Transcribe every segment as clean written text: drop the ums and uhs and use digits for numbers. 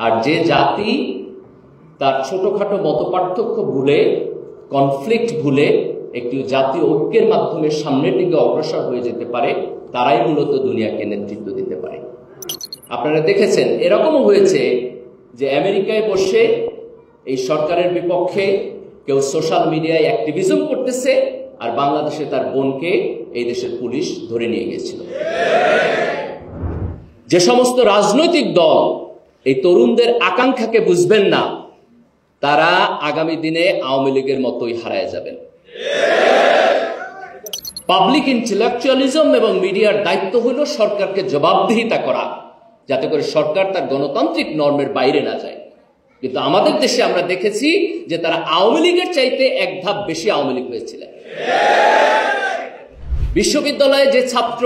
আর যে জাতি তার ছোটখাটো মতপার্থক্য ভুলে, কনফ্লিক্ট ভুলে একটি জাতীয় ঐক্যের মাধ্যমে সামনের দিকে অগ্রসর হয়ে যেতে পারে, তারাই মূলত দুনিয়াকে নেতৃত্ব দিতে পারে। আপনারা দেখেছেন এরকমও হয়েছে যে আমেরিকায় বসে এই সরকারের বিপক্ষে কেউ সোশ্যাল মিডিয়ায় অ্যাক্টিভিজম করতেছে, আর বাংলাদেশে তার বোনকে এই দেশের পুলিশ ধরে নিয়ে গিয়েছিল। যে সমস্ত রাজনৈতিক দল এই তরুণদের আকাঙ্ক্ষাকে বুঝবেন না, তারা আগামী দিনে আওয়ামী লীগের মতোই হারায় যাবেন। পাবলিক ইন্টেলেকচুয়ালিজম এবং মিডিয়ার দায়িত্ব হল সরকারকে জবাবদিহিতা করা, যাতে করে সরকার তার গণতান্ত্রিক নর্মের বাইরে না যায়। কিন্তু আমাদের দেশে আমরা দেখেছি যে তারা আওয়ামী লীগের চাইতে এক ধাপ বেশি আওয়ামী লীগ হয়েছিলেন। বিশ্ববিদ্যালয়ে যে ছাত্র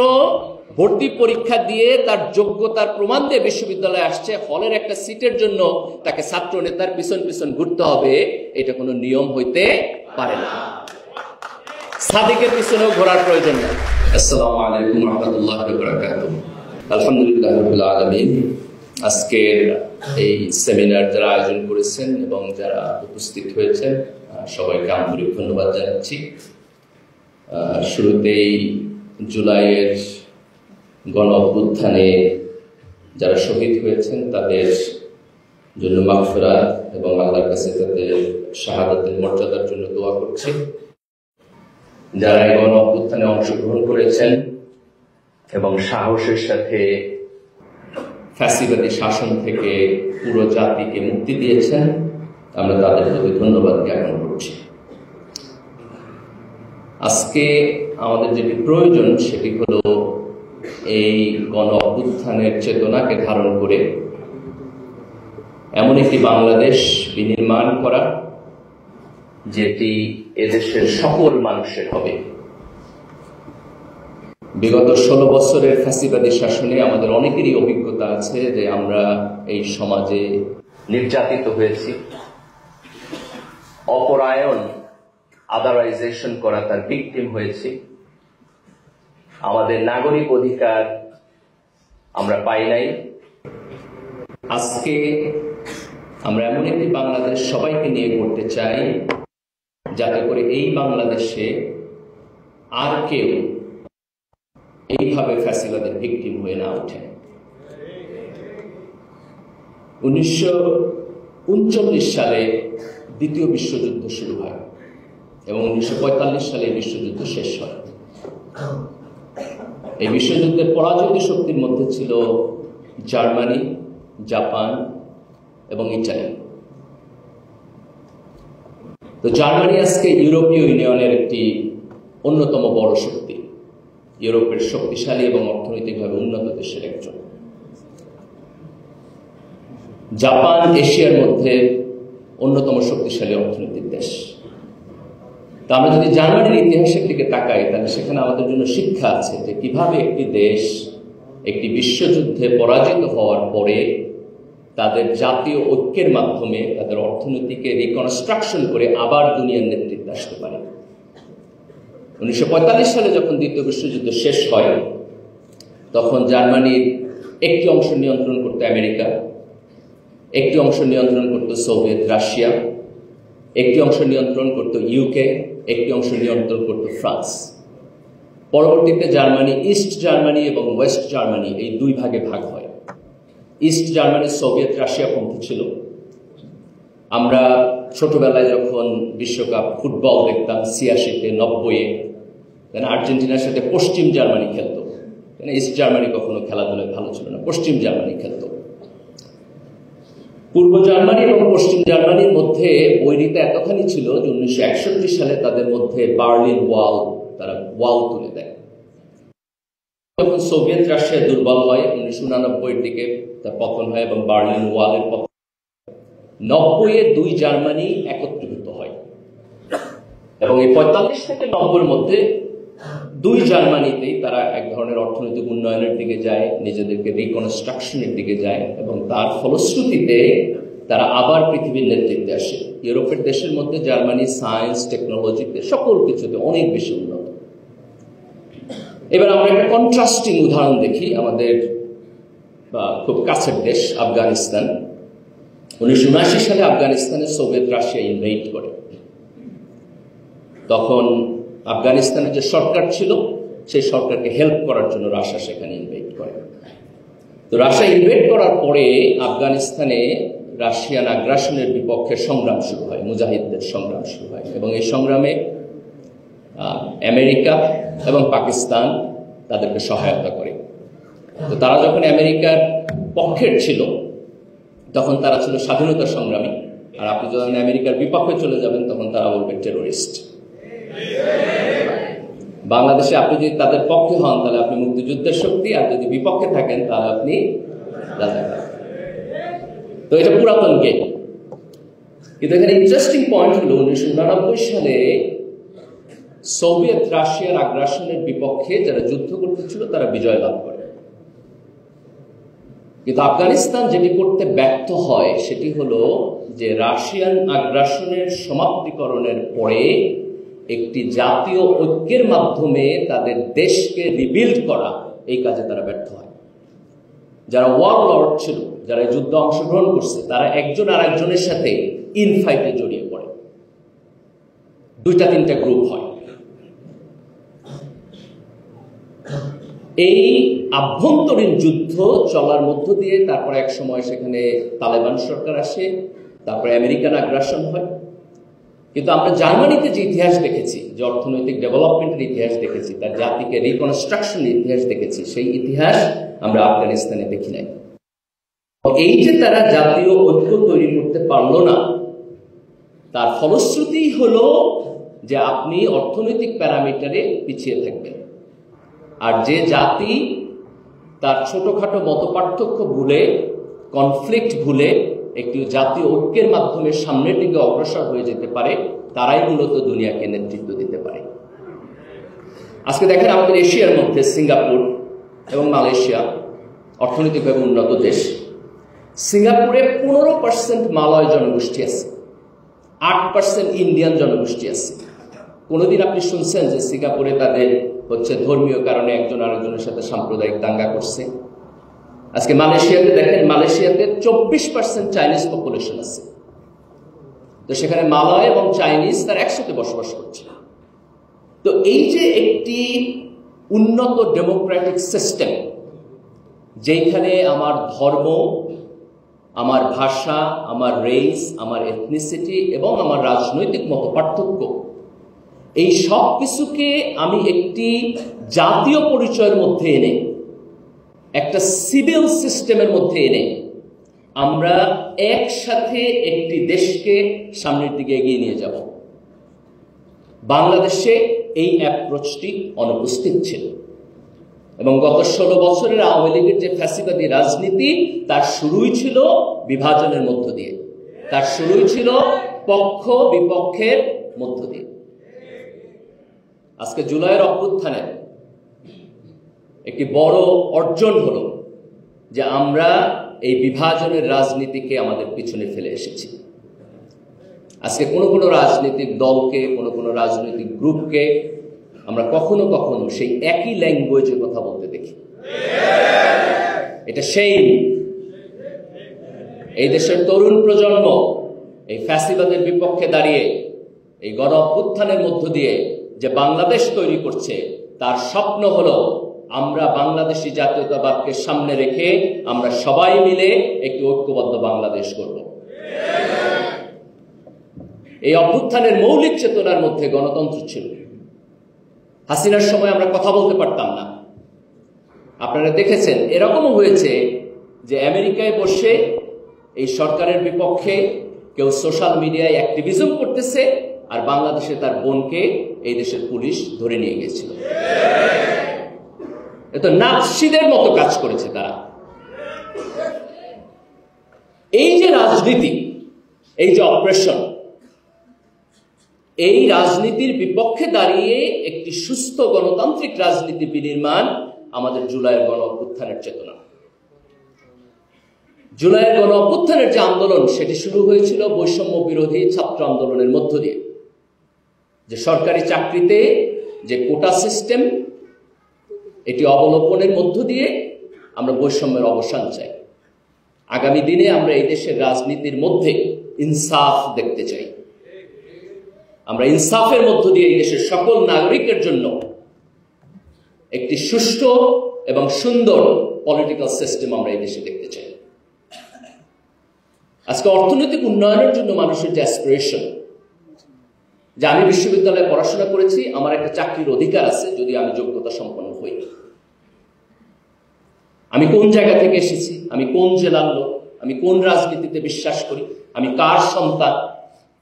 ভর্তি পরীক্ষা দিয়ে তার যোগ্যতার প্রমাণ দিয়ে বিশ্ববিদ্যালয়ে আসছে, হলের একটা সিটের জন্য তাকে ছাত্র নেতার পিছন পিছন ঘুরতে হবে, এটা কোনো নিয়ম হইতে পারে না। সাদিকের পিছনেও ঘোরার প্রয়োজন নেই। আসসালামু আলাইকুম ওয়া রাহমাতুল্লাহি ওয়া বারাকাতুহু। আলহামদুলিল্লাহি রাব্বিল আলামিন। আজকের এই সেমিনার যারা আয়োজন করেছেন এবং যারা উপস্থিত হয়েছেন সবাইকে আন্তরিক ধন্যবাদ জানাচ্ছি। শুরুতেই জুলাইয়ের গণ অভ্যুত্থানে যারা শহীদ হয়েছেন তাদের জন্য মাগফিরাত এবং আল্লাহর কাছে তাদের শাহাদাতের মর্যাদার জন্য দোয়া করছি। যারা এই গণ অভ্যুত্থানে অংশগ্রহণ করেছেন এবং সাহসের সাথে ফ্যাসিবাদী শাসন থেকে পুরো জাতিকে মুক্তি দিয়েছেন, আমরা তাদের প্রতি ধন্যবাদ জ্ঞাপন করছি। আজকে আমাদের যেটি প্রয়োজন সেটি হলো এই গণ অভ্যুত্থানের চেতনাকে ধারণ করে এমন একটি বাংলাদেশ বিনির্মাণ করা যেটি এদেশের সকল মানুষের হবে। বিগত 16 বছরের ফ্যাসিবাদী শাসনে আমাদের অনেকেরই অভিজ্ঞতা আছে যে আমরা এই সমাজে নির্যাতিত হয়েছি, অপরায়ণ আদারাইজেশন করা তার ভিকটিম হয়েছি। আমাদের নাগরিক অধিকার আমরা পাই নাই। আজকে আমরা এমন একটি বাংলাদেশ সবাইকে নিয়ে করতে চাই যাতে করে এই বাংলাদেশে আর কেউ এইভাবে ফ্যাসিবাদের ভিকটিম হয়ে না ওঠে। 1939 সালে দ্বিতীয় বিশ্বযুদ্ধ শুরু হয় এবং 1945 সালে বিশ্বযুদ্ধ শেষ হয়। এই বিশ্বযুদ্ধের পরাজিত শক্তির মধ্যে ছিল জার্মানি, জাপান এবং ইটালি। তো জার্মানি আজকে ইউরোপীয় ইউনিয়নের একটি অন্যতম বড় শক্তি, ইউরোপের শক্তিশালী এবং অর্থনৈতিকভাবে উন্নত দেশের একজন। জাপান এশিয়ার মধ্যে অন্যতম শক্তিশালী অর্থনৈতিক দেশ। তা আমরা যদি জার্মানির ইতিহাসের দিকে তাকাই তাহলে সেখানে আমাদের জন্য শিক্ষা আছে যে কিভাবে একটি দেশ একটি বিশ্বযুদ্ধে পরাজিত হওয়ার পরে তাদের জাতীয় ঐক্যের মাধ্যমে তাদের অর্থনীতিকে রিকনস্ট্রাকশন করে আবার দুনিয়ার নেতৃত্বে আসতে পারে। 1945 সালে যখন দ্বিতীয় বিশ্বযুদ্ধ শেষ হয় তখন জার্মানির একটি অংশ নিয়ন্ত্রণ করত আমেরিকা, একটি অংশ নিয়ন্ত্রণ করত সোভিয়েত রাশিয়া, একটি অংশ নিয়ন্ত্রণ করত ইউকে, একটি অংশ নিয়ন্ত্রণ করত ফ্রান্স। পরবর্তীতে জার্মানি ইস্ট জার্মানি এবং ওয়েস্ট জার্মানি এই দুই ভাগে ভাগ হয়। ইস্ট জার্মানি সোভিয়েত রাশিয়া পন্থী ছিল। আমরা ছোটবেলায় যখন বিশ্বকাপ ফুটবল দেখতাম 86-তে 90-এ, আর্জেন্টিনার সাথে পশ্চিম জার্মানি খেলতো। ইস্ট জার্মানি কখনো খেলাধুলায় ভালো ছিল না, পশ্চিম জার্মানি খেলতো। পূর্ব জার্মানি এবং পশ্চিম জার্মানির মধ্যে বৈরিতা এতখানি ছিল যে 1961 সালে তাদের মধ্যে বার্লিন ওয়াল, তারা ওয়াল তুলে দেয়। যখন সোভিয়েত রাশিয়া দুর্বল হয় 1989-এর দিকে তার পতন হয় এবং বার্লিন ওয়ালের পতন। 90-এ দুই জার্মানি একত্রীভূত হয় এবং এই 45 থেকে 90-এর মধ্যে দুই জার্মানিতেই তারা এক ধরনের অর্থনৈতিক উন্নয়নের দিকে যায়, নিজেদেরকে রিকনস্ট্রাকশনের দিকে যায় এবং তার ফলশ্রুতিতে তারা আবার পৃথিবীর নেতৃত্বে আসে। ইউরোপের দেশের মধ্যে জার্মানি সায়েন্স টেকনোলজিতে সকল কিছুতে অনেক বেশি উন্নত। এবার আমরা একটা কন্ট্রাস্টিং উদাহরণ দেখি, আমাদের খুব কাছের দেশ আফগানিস্তান। 1979 সালে আফগানিস্তানে সোভিয়েত রাশিয়া ইনভেড করে। তখন আফগানিস্তানের যে সরকার ছিল সেই সরকারকে হেল্প করার জন্য রাশিয়া সেখানে ইনভেড করে। তো রাশিয়া ইনভেড করার পরে আফগানিস্তানে রাশিয়ান আগ্রাসনের বিপক্ষে সংগ্রাম শুরু হয়, মুজাহিদদের সংগ্রাম শুরু হয়, এবং এই সংগ্রামে আমেরিকা এবং পাকিস্তান তাদেরকে সহায়তা করে। তো তারা যখন আমেরিকার পক্ষের ছিল তখন তারা ছিল স্বাধীনতা সংগ্রামী, আর আপনি যখন আমেরিকার বিপক্ষে চলে যাবেন তখন তারা বলবে টেরোরিস্ট। বাংলাদেশে আপনি যদি তাদের পক্ষে হন তাহলে আপনি মুক্তিযুদ্ধের শক্তি, আর যদি বিপক্ষে থাকেন তাহলে আপনি রাজাকার। তো এটা পুরাতন গেম। কিন্তু এখানে ইন্টারেস্টিং পয়েন্ট হলো 1989 সালে সোভিয়েত রাশিয়ার আগ্রাসনের বিপক্ষে যারা যুদ্ধ করতেছিল তারা বিজয় লাভ করে। কিন্তু আফগানিস্তান যেটি করতে ব্যর্থ হয় সেটি হলো যে রাশিয়ান আগ্রাসনের সমাপ্তিকরণের পরে একটি জাতীয় ঐক্যের মাধ্যমে তাদের দেশকে রিবিল্ড করা, এই কাজে তারা ব্যর্থ হয়। যারা ওয়ার লর্ড ছিল, যারা যুদ্ধে অংশগ্রহণ করছে, তারা একজন আর একজনের সাথে ইনফাইটে জড়িয়ে পড়ে, 2-3টা গ্রুপ হয়। এই আভ্যন্তরীণ যুদ্ধ চলার মধ্য দিয়ে তারপরে এক সময় সেখানে তালেবান সরকার আসে, তারপরে আমেরিকান আগ্রাসন হয়। কিন্তু আমরা জার্মানিতে যে ইতিহাস দেখেছি, যে অর্থনৈতিক ডেভেলপমেন্টের ইতিহাস দেখেছি, তার জাতিকে রিকনস্ট্রাকশনের ইতিহাস দেখেছি, সেই ইতিহাস আমরা আফগানিস্তানে দেখি নাই। এই যে তারা জাতীয় ঐক্য তৈরি করতে পারলো না, তার ফলশ্রুতি হলো যে আপনি অর্থনৈতিক প্যারামিটারে পিছিয়ে থাকবেন। আর যে জাতি তার ছোটখাটো মতপার্থক্য ভুলে, কনফ্লিক্ট ভুলে একটি জাতীয় ঐক্যের মাধ্যমে সামনের দিকে অগ্রসর হয়ে যেতে পারে, তারাই মূলত দুনিয়াকে নেতৃত্ব দিতে পারে। আজকে দেখেন আমাদের এশিয়ার মধ্যে সিঙ্গাপুর এবং মালয়েশিয়া অর্থনৈতিকভাবে উন্নত দেশ। সিঙ্গাপুরে 15% মালয় জনগোষ্ঠী আছে, 8% ইন্ডিয়ান জনগোষ্ঠী আছে। কোনোদিন আপনি শুনছেন যে সিঙ্গাপুরে তাদের ধর্মীয় কারণে একজন আরেকজনের সাথে সাম্প্রদায়িক দাঙ্গা করছে? আজকে মালয়েশিয়াতে দেখেন, মালয়েশিয়াতে 24% চাইনিজ পপুলেশন আছে। তো সেখানে মালয় এবং চাইনিজ তার একসাথে বসবাস করছে। তো এই যে একটি উন্নত ডেমোক্রেটিক সিস্টেম, যেখানে আমার ধর্ম, আমার ভাষা, আমার রেস, আমার এথনিসিটি এবং আমার রাজনৈতিক মতপার্থক্য, এই সব কিছুকে আমি একটি জাতীয় পরিচয়ের মধ্যে এনে, একটা সিভিল সিস্টেমের মধ্যে এনে আমরা একসাথে একটি দেশকে সামনের দিকে এগিয়ে নিয়ে যাব। বাংলাদেশে এই অ্যাপ্রোচটি অনুপস্থিত ছিল, এবং গত 16 বছরের আওয়ামী লীগের যে ফ্যাসিবাদী রাজনীতি, তার শুরুই ছিল বিভাজনের মধ্য দিয়ে, তার শুরুই ছিল পক্ষ বিপক্ষের মধ্য দিয়ে। আজকে জুলাইয়ের অভ্যুত্থানের একটি বড় অর্জন হলো যে আমরা এই বিভাজনের রাজনীতিকে আমাদের পিছনে ফেলে এসেছি। আজকে কোনো রাজনৈতিক দলকে, কোনো রাজনৈতিক গ্রুপকে আমরা কখনো কখনো সেই একই ল্যাঙ্গুয়েজে কথা বলতে দেখি। এটা সেই এই দেশের তরুণ প্রজন্ম এই ফ্যাসিবাদের বিপক্ষে দাঁড়িয়ে এই গণ অভ্যুত্থানের মধ্য দিয়ে যে বাংলাদেশ তৈরি করছে, তার স্বপ্ন হলো আমরা বাংলাদেশি জাতীয়তাবাদকে সামনে রেখে আমরা সবাই মিলে একটি ঐক্যবদ্ধ বাংলাদেশ করব। এই অভ্যুত্থানের মৌলিক চেতনার মধ্যে গণতন্ত্র ছিল। হাসিনার সময় আমরা কথা বলতে পারতাম না। আপনারা দেখেছেন এরকমও হয়েছে যে আমেরিকায় বসে এই সরকারের বিপক্ষে কেউ সোশ্যাল মিডিয়ায় অ্যাক্টিভিজম করতেছে, আর বাংলাদেশে তার বোনকে এই দেশের পুলিশ ধরে নিয়ে গিয়েছিল। এ তো নাৎসিদের মতো কাজ করেছে তারা। এই যে রাজনীতি, এই যে অপারেশন, এই রাজনীতির বিপক্ষে দাঁড়িয়ে একটি সুস্থ গণতান্ত্রিক রাজনীতি বিনির্মাণ আমাদের জুলাইয়ের গণ অভ্যুত্থানের চেতনা। জুলাইয়ের গণ অভ্যুত্থানের যে আন্দোলন, সেটি শুরু হয়েছিল বৈষম্য বিরোধী ছাত্র আন্দোলনের মধ্য দিয়ে, যে সরকারি চাকরিতে যে কোটা সিস্টেম, এটি অবলোপনের মধ্য দিয়ে আমরা বৈষম্যের অবসান চাই। আগামী দিনে আমরা এই দেশের রাজনীতির মধ্যে ইনসাফ দেখতে চাই। আমরা ইনসাফের মধ্য দিয়ে এই দেশের সকল নাগরিকের জন্য একটি সুষ্ঠু এবং সুন্দর পলিটিক্যাল সিস্টেম আমরা এই দেশে দেখতে চাই। আজকে অর্থনৈতিক উন্নয়নের জন্য মানুষের যে অ্যাসপিরেশন, যে আমি বিশ্ববিদ্যালয়ে পড়াশোনা করেছি, আমার একটা চাকরির অধিকার আছে যদি আমি যোগ্যতা সম্পন্ন হই, আমি কোন জায়গা থেকে এসেছি, আমি কোন জেলার লোক, আমি কোন রাজনীতিতে বিশ্বাস করি, আমি কার সন্তান,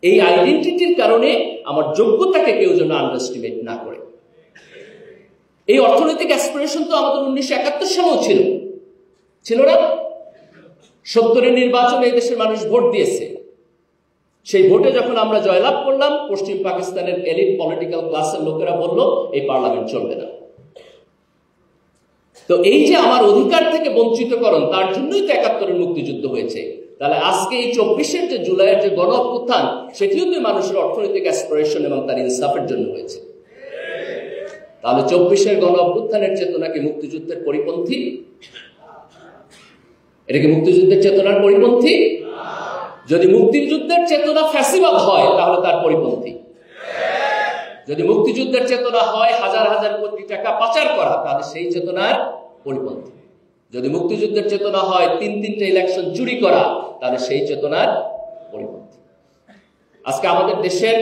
এই আইডেন্টিটির কারণে আমার যোগ্যতাকে কেউ যেন আন্ডারএস্টিমেট না করে। এই অর্থনৈতিক অ্যাসপিরেশন তো আমাদের 1971 সালেও ছিল না? 70-এর নির্বাচনে এই দেশের মানুষ ভোট দিয়েছে। সেই ভোটে যখন আমরা জয়লাভ করলাম, পশ্চিম পাকিস্তানের এলিট পলিটিক্যাল ক্লাসের লোকেরা বলল এই পার্লামেন্ট চলবে না। তো এই যে আমার অধিকার থেকে বঞ্চিতকরণ, তার জন্যই তো 71-এর মুক্তিযুদ্ধ হয়েছে। তাহলে আজকে এই 24-এর যে জুলাইয়ের যে গণ অভ্যুত্থান, সেটিও তো মানুষের অর্থনৈতিক অ্যাসপিরেশন এবং তার ইনসাফের জন্য হয়েছে। তাহলে 24-এর গণ অভ্যুত্থানের চেতনা কি মুক্তিযুদ্ধের পরিপন্থী? এটা কি মুক্তিযুদ্ধের চেতনার পরিপন্থী? যদি মুক্তিযুদ্ধের চেতনা ফ্যাসিবাদ হয় তাহলে তার পরিপন্থী। যদি মুক্তিযুদ্ধের চেতনা হয় হাজার হাজার কোটি টাকা পাচার করা, তাহলে সেই চেতনার পরিপন্থী। যদি মুক্তিযুদ্ধের চেতনা হয় 3-3টে ইলেকশন চুরি করা, তাহলে সেই চেতনার পরিপন্থী। আজকে আমাদের দেশের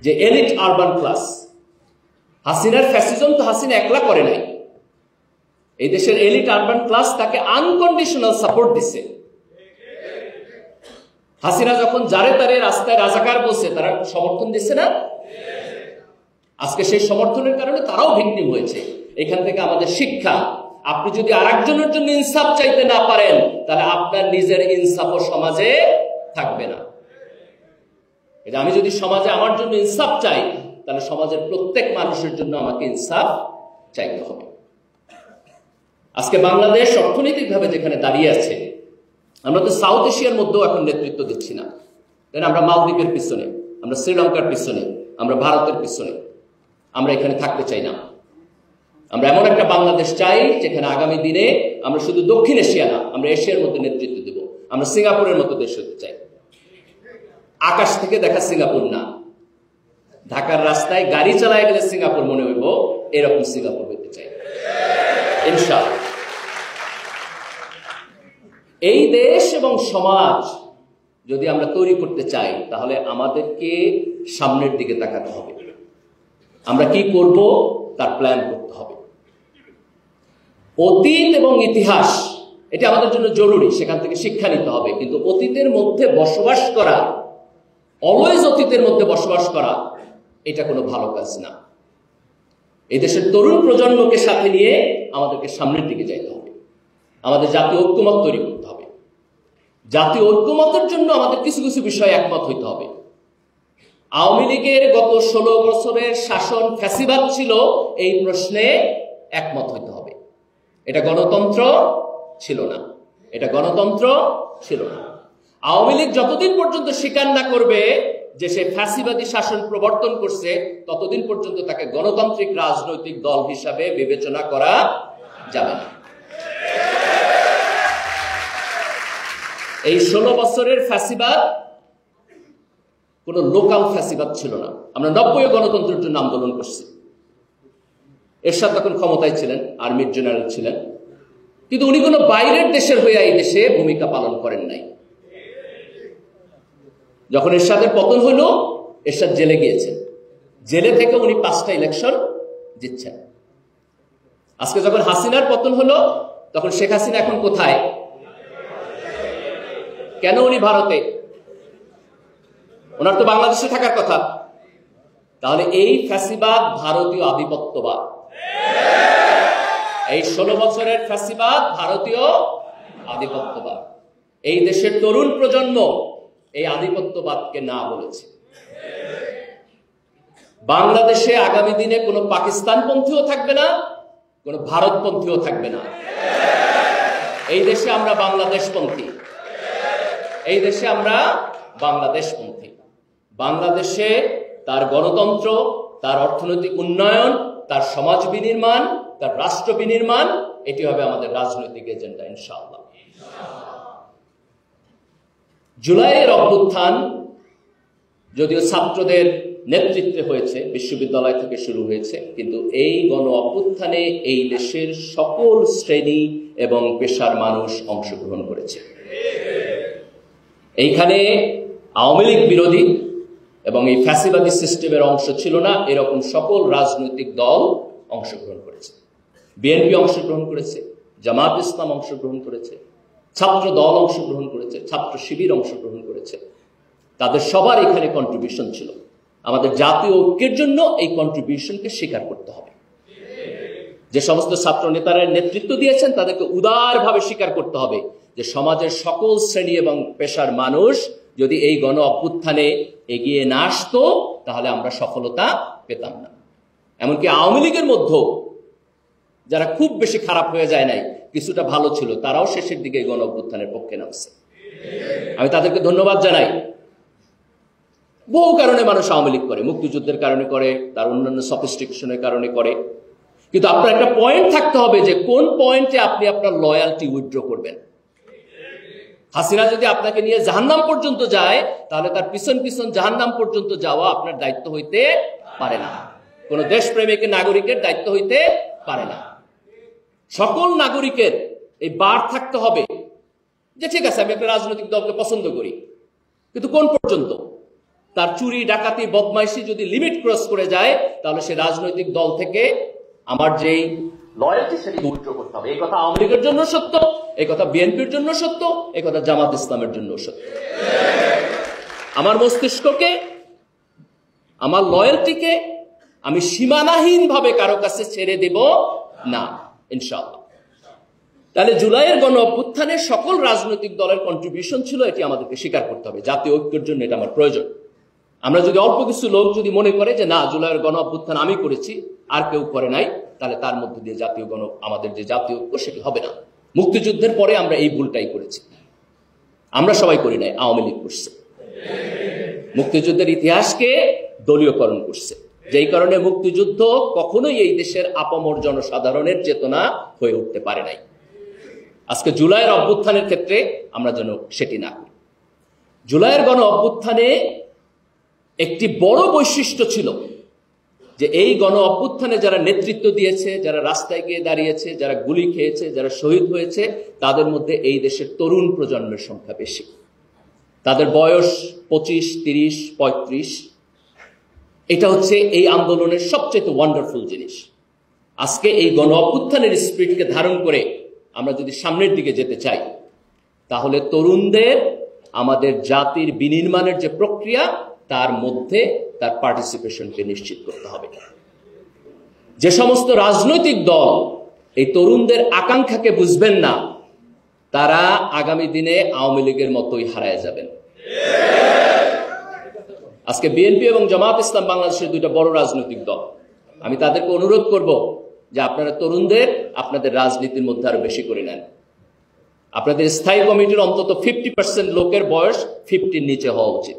যে এলিট আরবান ক্লাস, হাসিনার ফ্যাসিজম তো হাসিনা একলা করে নাই। এই দেশের এলিট আরবান ক্লাস তাকে আনকন্ডিশনাল সাপোর্ট দিছে। হাসিনা যখন যারে তারে রাস্তায় রাজাকার বলছে, তারা সমর্থন দিচ্ছে না? আজকে সেই সমর্থনের কারণে তারাও ভিকটিম হয়েছে। এখান থেকে আমাদের শিক্ষা, আপনি যদি আরেকজনের জন্য ইনসাফ চাইতে না পারেন, তাহলে আপনার নিজের ইনসাফও সমাজে থাকবে না। এটা আমি যদি সমাজে আমার জন্য ইনসাফ চাই, তাহলে সমাজের প্রত্যেক মানুষের জন্য আমাকে ইনসাফ চাইতে হবে। আজকে বাংলাদেশ অর্থনৈতিকভাবে যেখানে দাঁড়িয়ে আছে, আমরা তো সাউথ এশিয়ার মধ্যেও এখন নেতৃত্ব দিচ্ছি না। তাই আমরা মালদ্বীপের পিছনে, আমরা শ্রীলঙ্কার পিছনে, আমরা ভারতের পিছনে, আমরা এখানে থাকতে চাই না। আমরা এমন একটা বাংলাদেশ চাই যেখানে আগামী দিনে আমরা শুধু দক্ষিণ এশিয়া না, আমরা এশিয়ার মধ্যে নেতৃত্ব দেব। আমরা সিঙ্গাপুরের মতো দেশ হতে চাই। আকাশ থেকে দেখা সিঙ্গাপুর না, ঢাকার রাস্তায় গাড়ি চালায় গেলে সিঙ্গাপুর মনে হইব, এরকম সিঙ্গাপুর হতে চাই ইনশাআল্লাহ। এই দেশ এবং সমাজ যদি আমরা তৈরি করতে চাই, তাহলে আমাদেরকে সামনের দিকে তাকাতে হবে। আমরা কি করব তার প্ল্যান করতে হবে। অতীত এবং ইতিহাস এটা আমাদের জন্য জরুরি, সেখান থেকে শিক্ষা নিতে হবে। কিন্তু অতীতের মধ্যে বসবাস করা, অলওয়েজ অতীতের মধ্যে বসবাস করা, এটা কোনো ভালো কাজ না। এই দেশের তরুণ প্রজন্মকে সাথে নিয়ে আমাদেরকে সামনের দিকে যাইতে হবে। আমাদের জাতীয় ঐক্যমত তৈরি করতে হবে। জাতীয় ঐক্যমতের জন্য আমাদের কিছু কিছু বিষয়ে একমত হইতে হবে। আওয়ামী লীগের গত 16 বছরের শাসন ফ্যাসিবাদ ছিল, এই প্রশ্নে একমত হইতে হবে। এটা গণতন্ত্র ছিল না, এটা গণতন্ত্র ছিল না। আওয়ামী লীগ যতদিন পর্যন্ত স্বীকার না করবে যে সে ফ্যাসিবাদী শাসন প্রবর্তন করছে, ততদিন পর্যন্ত তাকে গণতান্ত্রিক রাজনৈতিক দল হিসাবে বিবেচনা করা যাবে না। এই 16 বছরের ফ্যাসিবাদ কোন লোকাল ফ্যাসিবাদ ছিল না। আমরা 90 গণতন্ত্রের জন্য আন্দোলন করছি। এরশাদ তখন ক্ষমতায় ছিলেন, আর্মির জেনারেল ছিলেন, কিন্তু উনি কোনো বাইরের দেশের হয়ে এই দেশে ভূমিকা পালন করেন নাই। যখন এরশাদের পতন হইল, এরশাদ জেলে গিয়েছেন। জেলে থেকে উনি 5টা ইলেকশন জিতছেন। আজকে যখন হাসিনার পতন হলো, তখন শেখ হাসিনা এখন কোথায়? কেন উনি ভারতে? ওনার তো বাংলাদেশে থাকার কথা। তাহলে এই ফ্যাসিবাদ ভারতীয় আধিপত্যবাদ। এই 16 বছরের ফ্যাসিবাদ ভারতীয় আধিপত্যবাদ। এই দেশের তরুণ প্রজন্ম এই আধিপত্যবাদকে না বলেছে। বাংলাদেশে আগামী দিনে কোনো পাকিস্তানপন্থীও থাকবে না, কোনো ভারতপন্থীও থাকবে না। এই দেশে আমরা বাংলাদেশপন্থী, এই দেশে আমরা বাংলাদেশপন্থী। বাংলাদেশে তার গণতন্ত্র, তার অর্থনৈতিক উন্নয়ন, তার সমাজ বিনির্মাণ, তার রাষ্ট্র বিনির্মাণ, এটি হবে আমাদের রাজনৈতিক এজেন্ডা ইনশাআল্লাহ। জুলাইয়ের অভ্যুত্থান যদিও ছাত্রদের নেতৃত্বে হয়েছে, বিশ্ববিদ্যালয় থেকে শুরু হয়েছে, কিন্তু এই গণ অভ্যুত্থানে এই দেশের সকল শ্রেণী এবং পেশার মানুষ অংশগ্রহণ করেছে। এইখানে আওয়ামী লীগ বিরোধী এবং এই ফ্যাসিবাদী সিস্টেমের অংশ ছিল না এরকম সকল রাজনৈতিক দল অংশগ্রহণ করেছে। বিএনপি অংশগ্রহণ করেছে, জামাত ইসলাম অংশগ্রহণ করেছে, ছাত্র দল অংশগ্রহণ করেছে, ছাত্র শিবির অংশগ্রহণ করেছে। তাদের সবার এখানে কন্ট্রিবিউশন ছিল। আমাদের জাতীয় ঐক্যের জন্য এই কন্ট্রিবিউশনকে স্বীকার করতে হবে। যে সমস্ত ছাত্র নেতারা নেতৃত্ব দিয়েছেন তাদেরকে উদারভাবে স্বীকার করতে হবে যে সমাজের সকল শ্রেণী এবং পেশার মানুষ যদি এই গণ অভ্যুত্থানে এগিয়ে না আসতো তাহলে আমরা সফলতা পেতাম না। এমনকি আওয়ামী লীগের মধ্যেও যারা খুব বেশি খারাপ হয়ে যায় নাই, কিছুটা ভালো ছিল, তারাও শেষের দিকে গণ অভ্যুত্থানের পক্ষে নামছে। আমি তাদেরকে ধন্যবাদ জানাই। বহু কারণে মানুষ আওয়ামী লীগ করে, মুক্তিযুদ্ধের কারণে করে, তার অন্যান্য সফিস্টিকেশনের কারণে করে, কিন্তু আপনার একটা পয়েন্ট থাকতে হবে যে কোন পয়েন্টে আপনি আপনার লয়ালটি উইথড্র করবেন। হাসিনা যদি আপনাকে নিয়ে জাহান্নাম পর্যন্ত যায় তাহলে তার পিছন পিছন জাহান্নাম পর্যন্ত যাওয়া আপনার দায়িত্ব হইতে পারে না, কোন দেশপ্রেমিক নাগরিকের দায়িত্ব হইতে পারে না। সকল নাগরিকের এই বার থাকতে হবে যে ঠিক আছে আমি একটা রাজনৈতিক দলকে পছন্দ করি, কিন্তু কোন পর্যন্ত? তার চুরি ডাকাতি বদমাইশি যদি লিমিট ক্রস করে যায় তাহলে সে রাজনৈতিক দল থেকে আমার যেই লয়ালটি সেটি উইথড্র করতে হবে। এই কথা আওয়ামী লীগের জন্য সত্য, এই কথা বিএনপির জন্য সত্য, এই কথা জামাত ইসলামের জন্য সত্য। আমার মস্তিষ্ককে, আমার লয়ালটিকে আমি সীমানাহীন ভাবে কারো কাছে ছেড়ে দেব না, ইনশাআল্লাহ। তাহলে জুলাইয়ের গণ অভ্যুত্থানে সকল রাজনৈতিক দলের কন্ট্রিবিউশন ছিল, এটি আমাদেরকে স্বীকার করতে হবে। জাতীয় ঐক্যের জন্য এটা আমার প্রয়োজন। আমরা যদি অল্প কিছু লোক যদি মনে করে যে না জুলাইয়ের গণ অভ্যুত্থান আমি করেছি আর কেউ করে নাই, তাহলে তার মধ্যে দিয়ে আমাদের যে জাতীয় ঐক্য সেটি হবে না। মুক্তিযুদ্ধের পরে আমরা এই ভুলটাই করেছি। আমরা সবাই করি নাই, আওয়ামী লীগ করছে। মুক্তিযুদ্ধের ইতিহাসকে দলীয়করণ করছে, যেই কারণে মুক্তিযুদ্ধ কখনোই এই দেশের আপামর জনসাধারণের চেতনা হয়ে উঠতে পারে নাই। আজকে জুলাইয়ের অভ্যুত্থানের ক্ষেত্রে আমরা যেন সেটি না করি। জুলাইয়ের গণ অভ্যুত্থানে একটি বড় বৈশিষ্ট্য ছিল যে এই গণ অভ্যুত্থানে যারা নেতৃত্ব দিয়েছে, যারা রাস্তায় গিয়ে দাঁড়িয়েছে, যারা গুলি খেয়েছে, যারা শহীদ হয়েছে, তাদের মধ্যে এই দেশের তরুণ প্রজন্মের সংখ্যা বেশি। তাদের বয়স 25, 30, 35। এটা হচ্ছে এই আন্দোলনের সবচেয়ে ওয়ান্ডারফুল জিনিস। আজকে এই গণ অভ্যুত্থানের স্পিরিটকে ধারণ করে আমরা যদি সামনের দিকে যেতে চাই তাহলে তরুণদের আমাদের জাতির বিনির্মাণের যে প্রক্রিয়া তার মধ্যে তার পার্টিসিপেশনকে নিশ্চিত করতে হবে। যে সমস্ত রাজনৈতিক দল এই তরুণদের আকাঙ্ক্ষাকে বুঝবেন না তারা আগামী দিনে আওয়ামী লীগের মতোই হারায় যাবেন। আজকে বিএনপি এবং জামাত ইসলাম বাংলাদেশের দুইটা বড় রাজনৈতিক দল, আমি তাদেরকে অনুরোধ করব যে আপনারা তরুণদের আপনাদের রাজনীতির মধ্যে আরো বেশি করে নেন। আপনাদের স্থায়ী কমিটির অন্তত 50% লোকের বয়স 50-র নিচে হওয়া উচিত।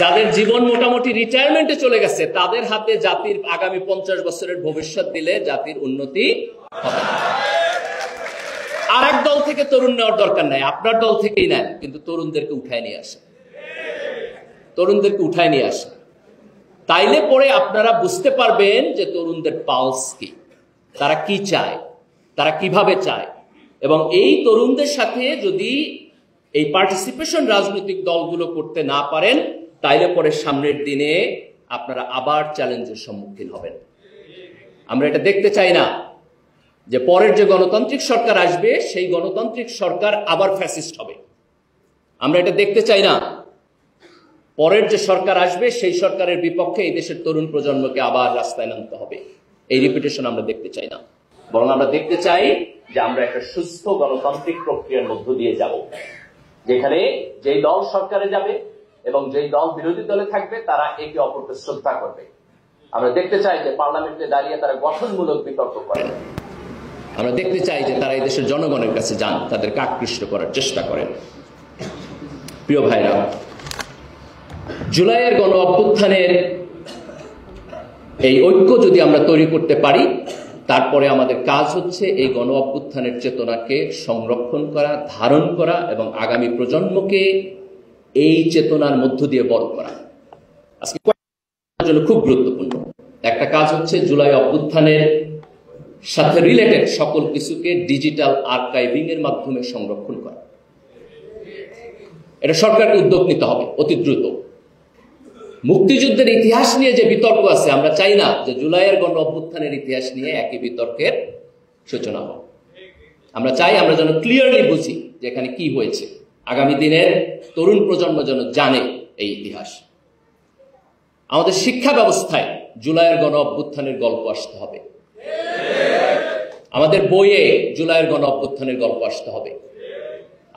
যাদের জীবন মোটামুটি রিটায়ারমেন্টে চলে গেছে তাদের হাতে জাতির আগামী 50 বছরের ভবিষ্যৎ দিলে জাতির উন্নতি হবে। আর এক দল থেকে তরুণ নেওয়ার দরকার নাই, আপনার দল থেকেই নেন, কিন্তু তরুণদেরকে উঠায় নিয়ে আসে, তরুণদেরকে উঠায় নিয়ে আসে। তাইলে পরে আপনারা বুঝতে পারবেন যে তরুণদের পালস কি, তারা কি চায়, তারা কিভাবে চায়। এবং এই তরুণদের সাথে যদি এই পার্টিসিপেশন রাজনৈতিক দলগুলো করতে না পারেন তাইলে পরে সামনের দিনে আপনারা আবার চ্যালেঞ্জের সম্মুখীন হবেন। আমরা এটা দেখতে চাই না যে পরের যে গণতান্ত্রিক সরকার আসবে সেই গণতান্ত্রিক সরকার আবার ফ্যাসিস্ট হবে। আমরা এটা দেখতে চাই না পরের যে সরকার আসবে সেই সরকারের বিপক্ষে এই দেশের তরুণ প্রজন্মকে আবার রাস্তায় নামতে হবে। এই রিপিটেশন আমরা দেখতে চাই না, বরং আমরা দেখতে চাই যে আমরা একটা সুস্থ গণতান্ত্রিক প্রক্রিয়ার মধ্য দিয়ে যাব, যেখানে যেই দল সরকারে যাবে এবং যেই দল বিরোধী দলে থাকবে তারা একে অপরকে শ্রদ্ধা করবে। আমরা দেখতে চাই যে পার্লামেন্টে দাঁড়িয়ে তারা গঠনমূলক বিতর্ক করে। আমরা দেখতে চাই যে তারা এই দেশের জনগণের কাছে যান, তাদেরকে আকৃষ্ট করার চেষ্টা করেন। প্রিয় ভাইরা, জুলাইয়ের গণ অভ্যুত্থানের এই ঐক্য যদি আমরা তৈরি করতে পারি তারপরে আমাদের কাজ হচ্ছে এই গণ অভ্যুত্থানের চেতনাকে সংরক্ষণ করা, ধারণ করা এবং আগামী প্রজন্মকে এই চেতনার মধ্য দিয়ে বড় করা। আজকে জন্য খুব গুরুত্বপূর্ণ একটা কাজ হচ্ছে জুলাই অভ্যুত্থানের সাথে রিলেটেড সকল কিছুকে ডিজিটাল আর্কাইভিং এর মাধ্যমে সংরক্ষণ করা। এটা সরকারকে উদ্যোগ নিতে হবে অতি দ্রুত। মুক্তিযুদ্ধের ইতিহাস নিয়ে যে বিতর্ক আছে, আমরা চাই না যে জুলাইয়ের গণ অভ্যুত্থানের ইতিহাস নিয়ে একই বিতর্কের সূচনা হোক। আমরা চাই আমরা যেন ক্লিয়ারলি বুঝি যে এখানে কি হয়েছে, আগামী দিনের তরুণ প্রজন্ম যেন জানে এই ইতিহাস। আমাদের শিক্ষা ব্যবস্থায় জুলাইয়ের গণ অভ্যুত্থানের গল্প আসতে হবে, আমাদের বইয়ে জুলাইয়ের গণ অভ্যুত্থানের গল্প আসতে হবে,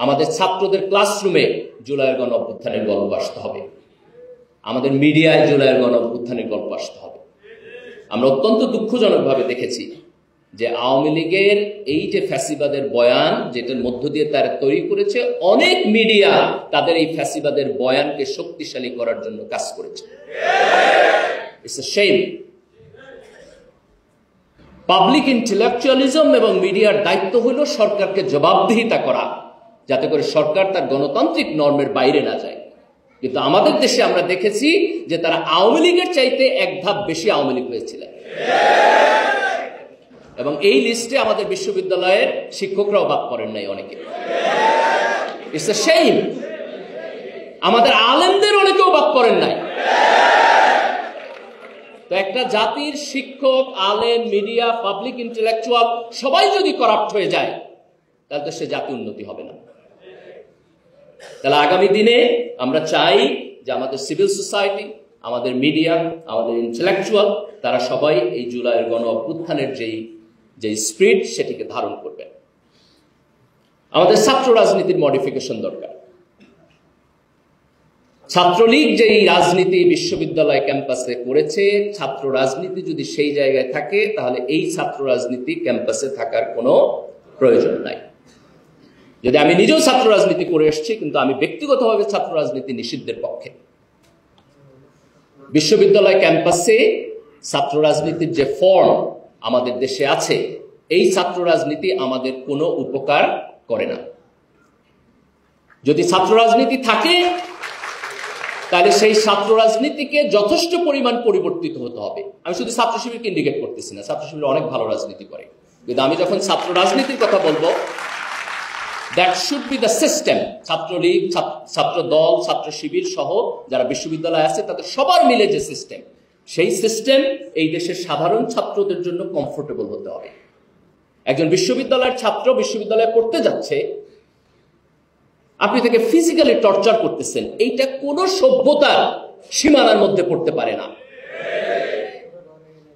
আমাদের ছাত্রদের ক্লাসরুমে জুলাইয়ের গণ অভ্যুত্থানের গল্প আসতে হবে, আমাদের মিডিয়ায় জুলাইয়ের গণ অভ্যুত্থানের গল্প আসতে হবে। আমরা অত্যন্ত দুঃখজনকভাবে দেখেছি যে আওয়ামী লীগের এই যে ফ্যাসিবাদের বয়ান, যেটার মধ্য দিয়ে তারা তৈরি করেছে, অনেক মিডিয়া তাদের এই ফ্যাসিবাদের বয়ানকে শক্তিশালী করার জন্য কাজ করেছে। It's a shame. Public intellectualism এবং মিডিয়ার দায়িত্ব হলো সরকারকে জবাবদিহিতা করা, যাতে করে সরকার তার গণতান্ত্রিক নর্মের বাইরে না যায়। কিন্তু আমাদের দেশে আমরা দেখেছি যে তারা আওয়ামী লীগের চাইতে এক ধাপ বেশি আওয়ামী লীগ হয়েছিলেন, এবং এই লিস্টে আমাদের বিশ্ববিদ্যালয়ের শিক্ষকরাও বাদ পড়েন নাই অনেকে। It's a shame. আমাদের আলেমদের অনেকেও বাদ পড়েন নাই। তো একটা জাতির শিক্ষক, আলেম, মিডিয়া, পাবলিক ইন্টেলেকচুয়াল সবাই যদি করাপ্ট হয়ে যায়, তাহলে তো সে জাতি উন্নতি হবে না। তাহলে আগামী দিনে আমরা চাই যে আমাদের সিভিল সোসাইটি, আমাদের মিডিয়া, আমাদের ইন্টেলেকচুয়াল, তারা সবাই এই জুলাইয়ের গণ অভ্যুত্থানের যেই স্পিরিট সেটিকে ধারণ করবে। আমাদের ছাত্র রাজনীতির মডিফিকেশন দরকার। ছাত্রলীগ যেই রাজনীতি বিশ্ববিদ্যালয় ক্যাম্পাসে করেছে, ছাত্র রাজনীতি যদি সেই জায়গায় থাকে, তাহলে এই ছাত্র রাজনীতি ক্যাম্পাসে থাকার কোনো প্রয়োজন নাই। যদি আমি নিজেও ছাত্র রাজনীতি করে এসেছি, কিন্তু আমি ব্যক্তিগতভাবে ছাত্র রাজনীতি নিষিদ্ধের পক্ষে। বিশ্ববিদ্যালয় ক্যাম্পাসে ছাত্র রাজনীতির যে ফর্ম আমাদের দেশে আছে, এই ছাত্র রাজনীতি আমাদের কোনো উপকার করে না। যদি ছাত্র রাজনীতি থাকে, তাহলে সেই ছাত্র রাজনীতিকে যথেষ্ট পরিমাণ পরিবর্তিত হতে হবে। আমি শুধু ছাত্র শিবিরকে ইন্ডিকেট করতেছি না, ছাত্র শিবির অনেক ভালো রাজনীতি করে, কিন্তু আমি যখন ছাত্র রাজনীতির কথা বলবো, that should be the system. Chhatra League, ছাত্র দল, ছাত্র শিবির সহ যারা বিশ্ববিদ্যালয়ে আছে, তাদের সবার মিলে যে সিস্টেম, সেই সিস্টেম এই দেশের সাধারণ ছাত্রদের জন্য কমফোর্টেবল হতে হবে। একজন বিশ্ববিদ্যালয়ের ছাত্র বিশ্ববিদ্যালয়ে পড়তে যাচ্ছে, আপনি তাকে ফিজিক্যালি টর্চার করতেছেন, এইটা কোন সভ্যতার সীমানার মধ্যে পড়তে পারে না।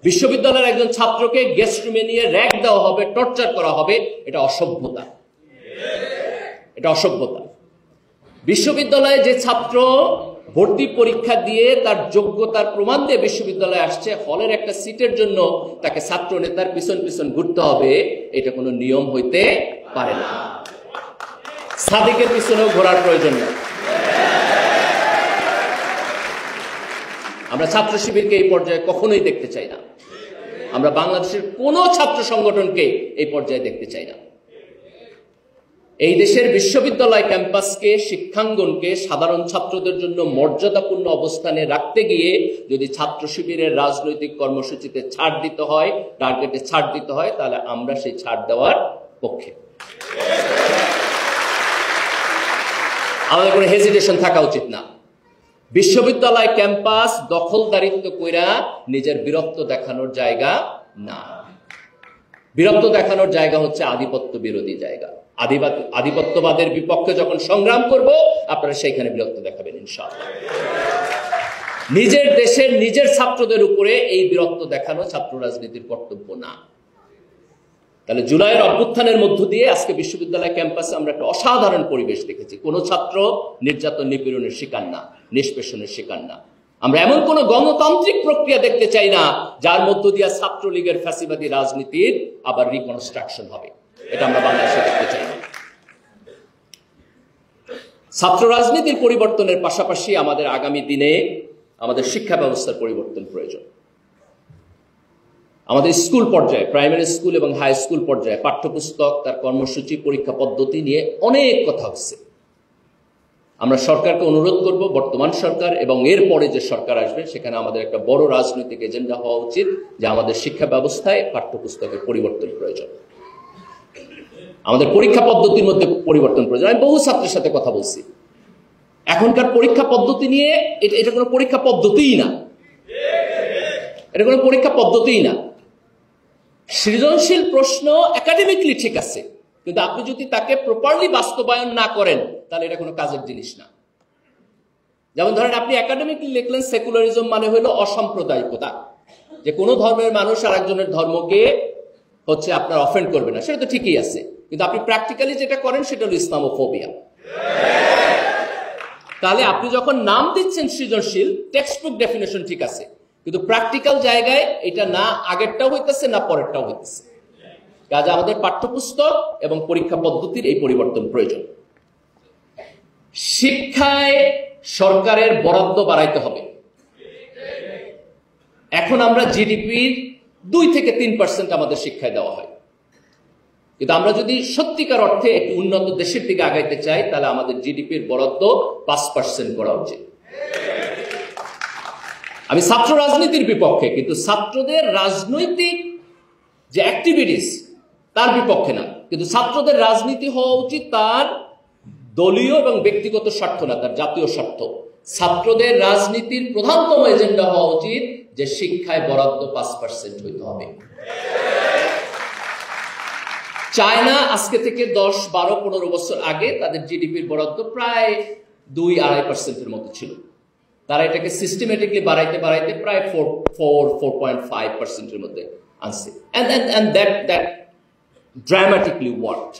বিশ্ববিদ্যালয়ের একজন ছাত্রকে গেস্ট রুমে নিয়ে র‍্যাগ দেওয়া হবে, টর্চার করা হবে, এটা অসভ্যতা, এটা অসভ্যতা। বিশ্ববিদ্যালয়ে যে ছাত্র ভর্তি পরীক্ষা দিয়ে তার যোগ্যতার প্রমাণ দিয়ে বিশ্ববিদ্যালয়ে আসছে, হলের একটা সিটের জন্য তাকে ছাত্র নেতার পিছন পিছন ঘুরতে হবে, এটা কোনো নিয়ম হইতে পারে না। সাদিকের পিছনেও ঘোরার প্রয়োজন নেই। আমরা ছাত্র শিবিরকে এই পর্যায়ে কখনোই দেখতে চাই না। আমরা বাংলাদেশের কোন ছাত্র সংগঠনকে এই পর্যায়ে দেখতে চাই না। এই দেশের বিশ্ববিদ্যালয় ক্যাম্পাসকে, শিক্ষাঙ্গনকে সাধারণ ছাত্রদের জন্য মর্যাদাপূর্ণ অবস্থানে রাখতে গিয়ে যদি ছাত্র শিবিরের রাজনৈতিক কর্মসূচিতে ছাড় দিতে হয়, টার্গেটে ছাড় দিতে হয়, তাহলে আমরা সেই ছাড় দেওয়ার পক্ষে। আমাদের কোনো হেজিটেশন থাকা উচিত না। বিশ্ববিদ্যালয় ক্যাম্পাস দখলদারিত্ব কইরা নিজের বীরত্ব দেখানোর জায়গা না। বীরত্ব দেখানোর জায়গা হচ্ছে আধিপত্য বিরোধী জায়গা। আধিপত্যবাদের বিপক্ষে যখন সংগ্রাম করব, আপনারা সেইখানে বীরত্ব দেখাবেন ইনশাআল্লাহ। নিজের দেশের নিজের ছাত্রদের উপরে এই বীরত্ব দেখানো ছাত্র রাজনীতির কর্তব্য না। তাহলে জুলাইয়ের অভ্যুত্থানের মধ্য দিয়ে আজকে বিশ্ববিদ্যালয় ক্যাম্পাসে আমরা একটা অসাধারণ পরিবেশ দেখেছি। কোনো ছাত্র নির্যাতন নিপীড়নের শিকার না, নিষ্পেষণের শিকার না। আমরা এমন কোন গণতান্ত্রিক প্রক্রিয়া দেখতে চাই না যার মধ্য দিয়ে ছাত্রলীগের ফ্যাসিবাদী রাজনীতির আবার রিকনস্ট্রাকশন হবে। এটা আমরা বাংলাদেশে দেখতে চাই না। ছাত্র রাজনীতির পরিবর্তনের পাশাপাশি আমাদের আগামী দিনে আমাদের শিক্ষা ব্যবস্থার পরিবর্তন প্রয়োজন। আমাদের স্কুল পর্যায়ে, প্রাইমারি স্কুল এবং হাই স্কুল পর্যায়ে পাঠ্যপুস্তক, তার কর্মসূচি, পরীক্ষা পদ্ধতি নিয়ে অনেক কথা হচ্ছে। আমরা সরকারকে অনুরোধ করব, বর্তমান সরকার এবং এরপরে যে সরকার আসবে সেখানে আমাদের একটা বড় রাজনৈতিক এজেন্ডা হওয়া উচিত যে আমাদের শিক্ষা ব্যবস্থায় পাঠ্যপুস্তকের পরিবর্তন প্রয়োজন, আমাদের পরীক্ষা পদ্ধতির মধ্যে পরিবর্তন প্রয়োজন। আমি বহু ছাত্রের সাথে কথা বলছি, এখনকার পরীক্ষা পদ্ধতি নিয়ে এটা কোনো পরীক্ষা পদ্ধতিই না, এটা কোনো পরীক্ষা পদ্ধতিই না। সৃজনশীল প্রশ্ন একাডেমিকলি ঠিক আছে, কিন্তু আপনি যদি তাকে প্রপারলি বাস্তবায়ন না করেন তাহলে এটা কোনো কাজের জিনিস না। যেমন ধরেন আপনি একাডেমিকলি লিখলেন সেকুলারিজম মানে হলো অসাম্প্রদায়িকতা, যে কোনো ধর্মের মানুষ আর একজনের ধর্মকে হচ্ছে আপনার অফেন্ড করবে না, সেটা তো ঠিকই আছে, কিন্তু আপনি প্র্যাকটিক্যালি যেটা করেন সেটা হলো ইসলামোফোবিয়া। তাহলে আপনি যখন নাম দিচ্ছেন সৃজনশীল, টেক্সট বুক ডেফিনেশন ঠিক আছে, কিন্তু প্র্যাকটিক্যাল জায়গায় এটা না আগেরটাও হইতেছে না পরেরটাও হইতেছে। কাজে আমাদের পাঠ্যপুস্তক এবং পরীক্ষা পদ্ধতির এই পরিবর্তন প্রয়োজন। শিক্ষায় সরকারের বরাদ্দ বাড়াইতে হবে। এখন আমরা জিডিপির 2 থেকে 3% আমাদের শিক্ষায় দেওয়া হয়, কিন্তু আমরা যদি সত্যিকার অর্থে একটি উন্নত দেশের দিকে আগাইতে চাই তাহলে আমাদের জিডিপির বরাদ্দ 5% করা উচিত। আমি ছাত্র রাজনীতির বিপক্ষে, কিন্তু ছাত্রদের রাজনৈতিক যে অ্যাক্টিভিটিস তার বিপক্ষে না, কিন্তু ছাত্রদের রাজনীতি হওয়া উচিত তার দলীয় এবং ব্যক্তিগত স্বার্থ না, তার জাতীয় স্বার্থ। ছাত্রদের রাজনীতির প্রধানতম এজেন্ডা হওয়া উচিত যে শিক্ষায় বরাদ্দ 5% হইতে হবে। চায়না আজকে থেকে 10, 12, 15 বছর আগে তাদের জিডিপির বরাদ্দ প্রায় 2-2.5% মতো ছিল। তারা এটাকে সিস্টেমেটিকলি বাড়াইতে বাড়াইতে প্রায় 4.5% মধ্যে আনছে। And that dramatically worked.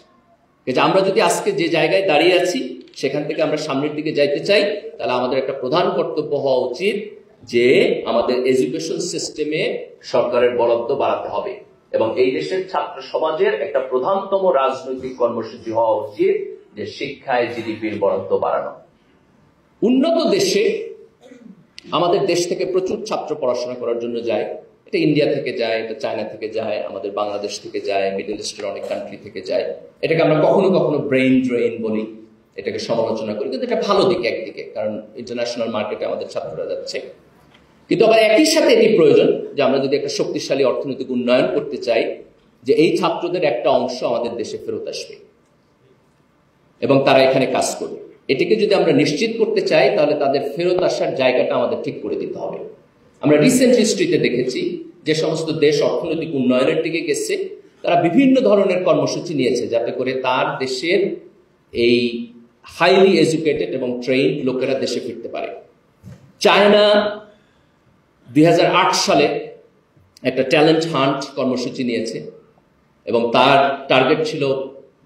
আমরা যদি আজকে যে জায়গায় দাঁড়িয়ে আছি সেখান থেকে আমরা সামনের দিকে যাইতে চাই, তাহলে আমাদের একটা প্রধান কর্তব্য হওয়া উচিত যে আমাদের এডুকেশন সিস্টেমে সরকারের বরাদ্দ বাড়াতে হবে, এবং এই দেশের ছাত্র সমাজের একটা প্রধানতম রাজনৈতিক কর্মসূচি হওয়া উচিত যে শিক্ষায় জিডিপির বরাদ্দ বাড়ানো। উন্নত দেশে আমাদের দেশ থেকে প্রচুর ছাত্র পড়াশোনা করার জন্য যায়, এটা ইন্ডিয়া থেকে যায়, এটা চায়না থেকে যায়, আমাদের বাংলাদেশ থেকে যায়, মিডল ইস্টের অনেক কান্ট্রি থেকে যায়। এটাকে আমরা কখনো কখনো ব্রেইন ড্রেইন বলি, এটাকে সমালোচনা করি, কিন্তু এটা ভালো দিক একদিকে, কারণ ইন্টারন্যাশনাল মার্কেটে আমাদের ছাত্ররা যাচ্ছে। কিন্তু আবার একই সাথে এটি প্রয়োজন যে আমরা যদি একটা শক্তিশালী অর্থনৈতিক উন্নয়ন করতে চাই, যে এই ছাত্রদের একটা অংশ আমাদের দেশে ফেরত আসবে এবং তারা এখানে কাজ করবে। এটিকে যদি আমরা নিশ্চিত করতে চাই তাহলে তাদের ফেরত আসার জায়গাটা আমাদের ঠিক করে দিতে হবে। আমরা রিসেন্ট হিস্ট্রিতে দেখেছি যে সমস্ত দেশ অর্থনৈতিক উন্নয়নের দিকে গেছে তারা বিভিন্ন ধরনের কর্মসূচি নিয়েছে যাতে করে তার দেশের এই হাইলি এডুকেটেড এবং ট্রেইনড লোকেরা দেশে ফিরতে পারে। চায়না 2008 সালে একটা ট্যালেন্ট হান্ট কর্মসূচি নিয়েছে এবং তার টার্গেট ছিল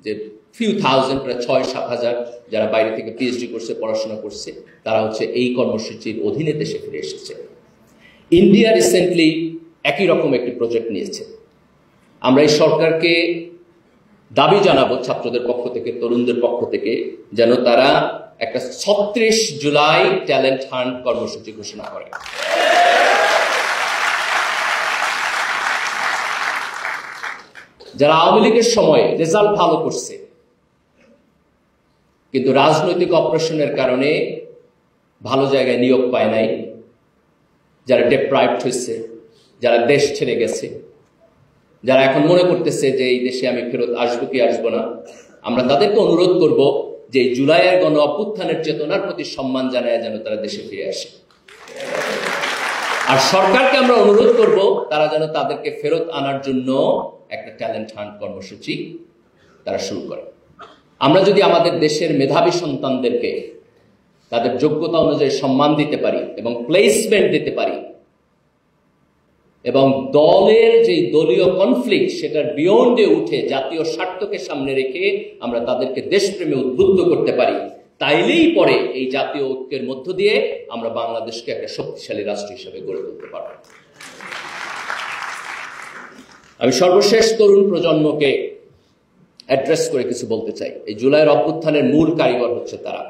যে ফিউ থাউজেন্ড, প্রায় 6-7 হাজার যারা বাইরে থেকে পিএইচডি করছে, পড়াশোনা করছে, তারা হচ্ছে এই কর্মসূচির অধীনে দেশে ফিরে এসেছে। ইন্ডিয়া রিসেন্টলি একই রকম একটি প্রজেক্ট নিয়েছে। আমরা এই সরকারকে দাবি জানাবো ছাত্রদের পক্ষ থেকে, তরুণদের পক্ষ থেকে, যেন তারা একটা 36 জুলাই ট্যালেন্ট হান্ট কর্মসূচি ঘোষণা করে। যারা আওয়ামী লীগের সময় রেজাল্ট ভালো করছে কিন্তু রাজনৈতিক অপারেশনের কারণে ভালো জায়গায় নিয়োগ পায় নাই, যারা ডেপ্রাইভড হয়েছে, যারা দেশ ছেড়ে গেছে, যারা এখন মনে করতেছে যে এই দেশে আমি ফেরত আসবো কি আসবো না, আমরা তাদেরকে অনুরোধ করব যে জুলাইয়ের গণ অভ্যুত্থানের চেতনার প্রতি সম্মান জানায় যেন তারা দেশে ফিরে আসে। আর সরকারকে আমরা অনুরোধ করব তারা যেন তাদেরকে ফেরত আনার জন্য একটা ট্যালেন্ট হান্ট কর্মসূচি তারা শুরু করে। আমরা যদি আমাদের দেশের মেধাবী সন্তানদেরকে তাদের যোগ্যতা অনুযায়ী সম্মান দিতে পারি এবং প্লেসমেন্ট দিতে পারি এবং দলের যে দলীয় কনফ্লিক্ট সেটার বিয়ন্ডে উঠে জাতীয় স্বার্থকে সামনে রেখে আমরা তাদেরকে দেশপ্রেমে উদ্বুদ্ধ করতে পারি, তাইলেই পরে এই জাতীয় ঐক্যের মধ্য দিয়ে আমরা বাংলাদেশকে একটা শক্তিশালী রাষ্ট্র হিসেবে গড়ে তুলতে পারব। আমি সর্বশেষ তরুণ প্রজন্মকে অ্যাড্রেস করে কিছু বলতে চাই। এই জুলাইয়ের অভ্যুত্থানের মূল কারিগর হচ্ছে তারা।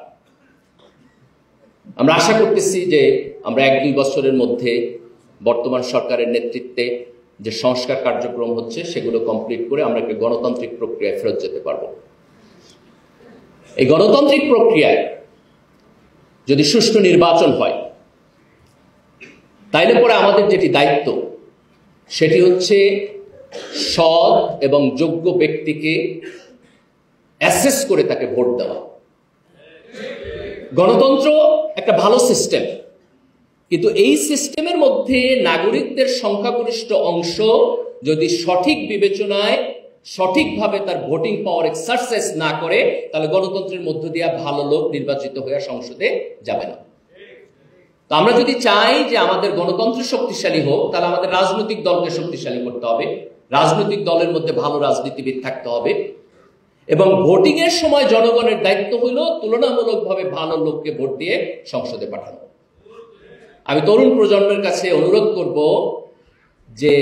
আমরা আশা করতেছি যে আমরা 1-2 বছরের মধ্যে বর্তমান সরকারের নেতৃত্বে যে সংস্কার কার্যক্রম হচ্ছে সেগুলো কমপ্লিট করে আমরা একটা গণতান্ত্রিক প্রক্রিয়ায় ফেরত যেতে পারবো। এই গণতান্ত্রিক প্রক্রিয়ায় যদি সুষ্ঠু নির্বাচন হয়, তাইলে পরে আমাদের যেটি দায়িত্ব সেটি হচ্ছে সৎ এবং যোগ্য ব্যক্তিকে অ্যাসেস করে তাকে ভোট দেওয়া। গণতন্ত্র একটা ভালো সিস্টেম, কিন্তু এই সিস্টেমের মধ্যে নাগরিকদের সংখ্যাগরিষ্ঠ অংশ যদি সঠিক বিবেচনায় সঠিকভাবে তার ভোটিং পাওয়ার এক্সারসাইজ না করে, তাহলে গণতন্ত্রের মধ্য দিয়ে ভালো লোক নির্বাচিত হয়ে সংসদে যাবে না। তো আমরা যদি চাই যে আমাদের গণতন্ত্র শক্তিশালী হোক, তাহলে আমাদের রাজনৈতিক দলকে শক্তিশালী করতে হবে, রাজনৈতিক দলের মধ্যে ভালো রাজনীতিবিদ থাকতে হবে, এবং ভোটিং এর সময় জনগণের দায়িত্ব হলো তুলনামূলকভাবে ভালো লোককে ভোট দিয়ে সংসদে পাঠানো। আমি তরুণ প্রজন্মের কাছে অনুরোধ করব যে